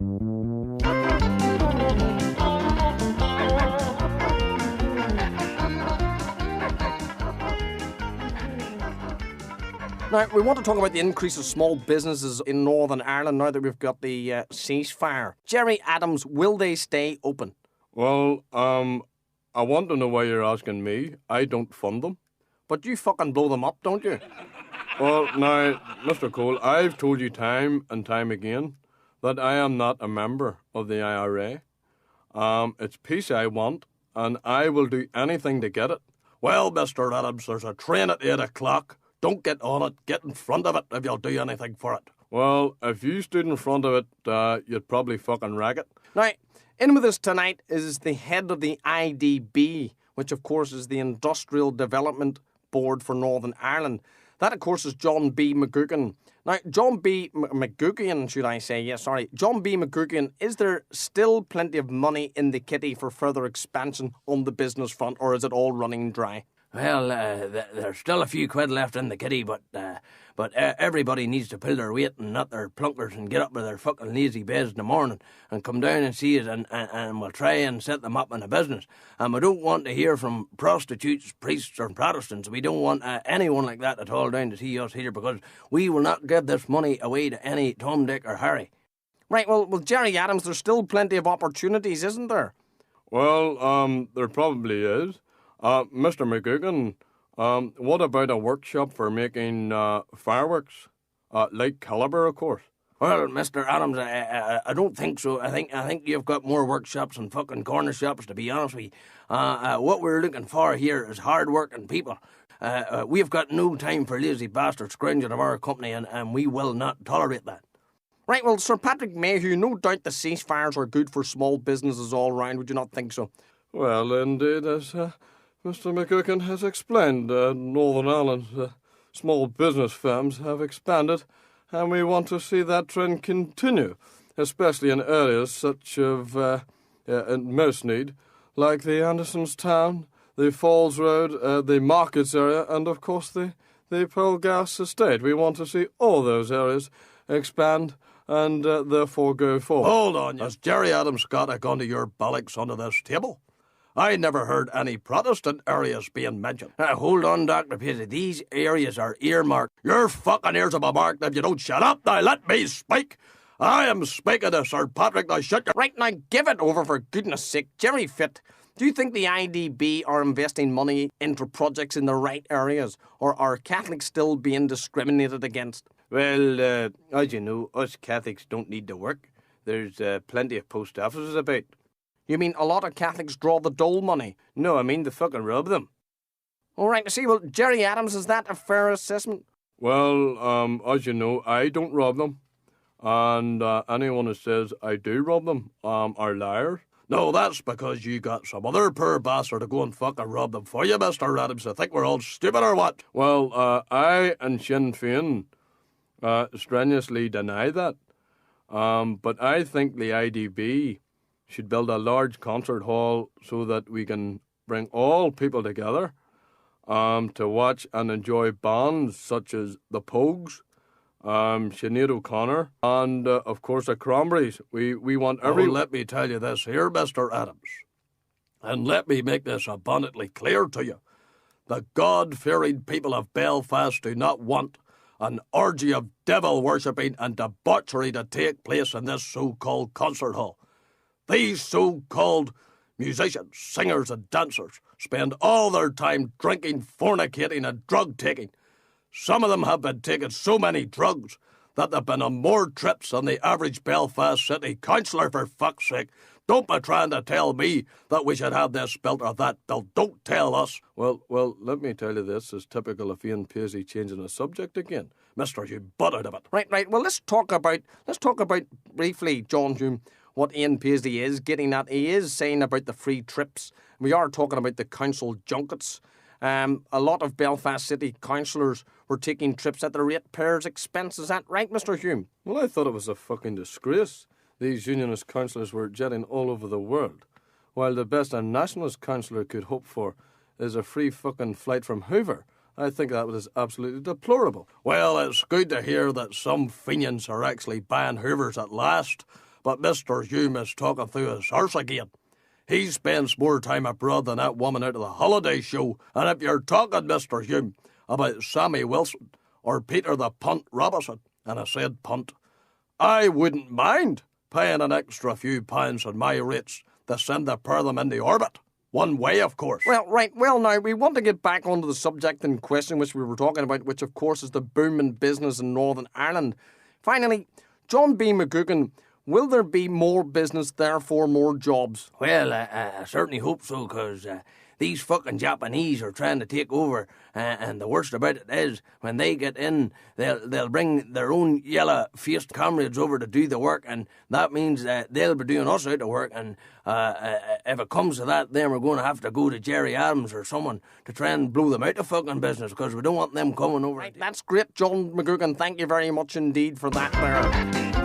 Now, we want to talk about the increase of small businesses in Northern Ireland now that we've got the ceasefire. Jerry Adams, will they stay open? Well, I want to know why you're asking me. I don't fund them. But you fucking blow them up, don't you? Well, now, Mr. Cole, I've told you time and time again that I am not a member of the IRA. It's peace I want, and I will do anything to get it. Well, Mr. Adams, there's a train at 8 o'clock. Don't get on it. Get in front of it if you'll do anything for it. Well, if you stood in front of it, you'd probably fucking wreck it. Now, in with us tonight is the head of the IDB, which of course is the Industrial Development Board for Northern Ireland. That, of course, is John B. McGuckin. Now, John B. McGuckin, should I say? Yes, sorry. John B. McGuckin, is there still plenty of money in the kitty for further expansion on the business front, or is it all running dry? Well, there's still a few quid left in the kitty, but everybody needs to pull their weight and not their plunkers and get up with their fucking lazy beds in the morning and come down and see us and we'll try and set them up in a business. And we don't want to hear from prostitutes, priests or Protestants. We don't want anyone like that at all down to see us here, because we will not give this money away to any Tom, Dick or Harry. Right, well, Jerry Adams, there's still plenty of opportunities, isn't there? Well, there probably is. Mr. McGuckin, what about a workshop for making fireworks? Like caliber, of course. Well, Mr. Adams, I don't think so. I think you've got more workshops and fucking corner shops, to be honest with you. What we're looking for here is hard-working people. We've got no time for lazy bastards scrounging of our company, and we will not tolerate that. Right, well, Sir Patrick Mayhew, no doubt the ceasefires are good for small businesses all round. Would you not think so? Well, indeed, as Mr. McGuckin has explained, Northern Ireland's small business firms have expanded, and we want to see that trend continue, especially in areas such as in most need, like the Anderson's Town, the Falls Road, the Markets area, and of course the Pearl-Gas Estate. We want to see all those areas expand and therefore go forward. Hold on, has Jerry Adams got a gun to your bollocks under this table? I never heard any Protestant areas being mentioned. Hold on, Dr. Paisley. These areas are earmarked. Your fucking ears will be marked if you don't shut up. Now let me speak. I am speaking to Sir Patrick. Now shut your... Right, now give it over, for goodness sake. Jerry Fitt, do you think the IDB are investing money into projects in the right areas, or are Catholics still being discriminated against? Well, as you know, us Catholics don't need to work. There's plenty of post offices about. You mean a lot of Catholics draw the dole money? No, I mean they fucking rob them. All right, I see. Well, Jerry Adams, is that a fair assessment? Well, as you know, I don't rob them. And anyone who says I do rob them are liars. No, that's because you got some other poor bastard to go and fucking rob them for you, Mr. Adams. I think we're all stupid or what? Well, I and Sinn Féin strenuously deny that. But I think the IDB should build a large concert hall so that we can bring all people together to watch and enjoy bands such as the Pogues, Sinead O'Connor, and of course the Cranberries. We want every... Oh, let me tell you this here, Mr. Adams, and let me make this abundantly clear to you. The God-fearing people of Belfast do not want an orgy of devil-worshipping and debauchery to take place in this so-called concert hall. These so-called musicians, singers and dancers spend all their time drinking, fornicating and drug-taking. Some of them have been taking so many drugs that they've been on more trips than the average Belfast City councillor, for fuck's sake. Don't be trying to tell me that we should have this built or that built. Don't tell us. Well, let me tell you this is typical of Ian Paisley changing the subject again. Mister, you butt out of it. Right. Well, let's talk about briefly, John Hume, what Ian Paisley is getting at. He is saying about the free trips. We are talking about the council junkets. A lot of Belfast City councillors were taking trips at the ratepayers' expense. Is that right, Mr. Hume? Well, I thought it was a fucking disgrace. These unionist councillors were jetting all over the world, while the best a nationalist councillor could hope for is a free fucking flight from Hoover. I think that was absolutely deplorable. Well, it's good to hear that some Fenians are actually buying Hoovers at last. but Mr. Hume is talking through his arse again. He spends more time abroad than that woman out of the holiday show. And if you're talking, Mr. Hume, about Sammy Wilson or Peter the Punt Robinson, and I said punt, I wouldn't mind paying an extra few pounds on my rates to send the pair of them into orbit. One way, of course. Well, right. Well, now, we want to get back onto the subject in question, which we were talking about, which, of course, is the booming business in Northern Ireland. Finally, John B. McGugan, will there be more business, therefore more jobs? Well, I certainly hope so, because these fucking Japanese are trying to take over, and the worst about it is, when they get in, they'll bring their own yellow-faced comrades over to do the work, and that means that they'll be doing us out of work, and if it comes to that, then we're going to have to go to Jerry Adams or someone to try and blow them out of fucking business, because we don't want them coming over. Right, that's great, John McGugan. Thank you very much indeed for that there.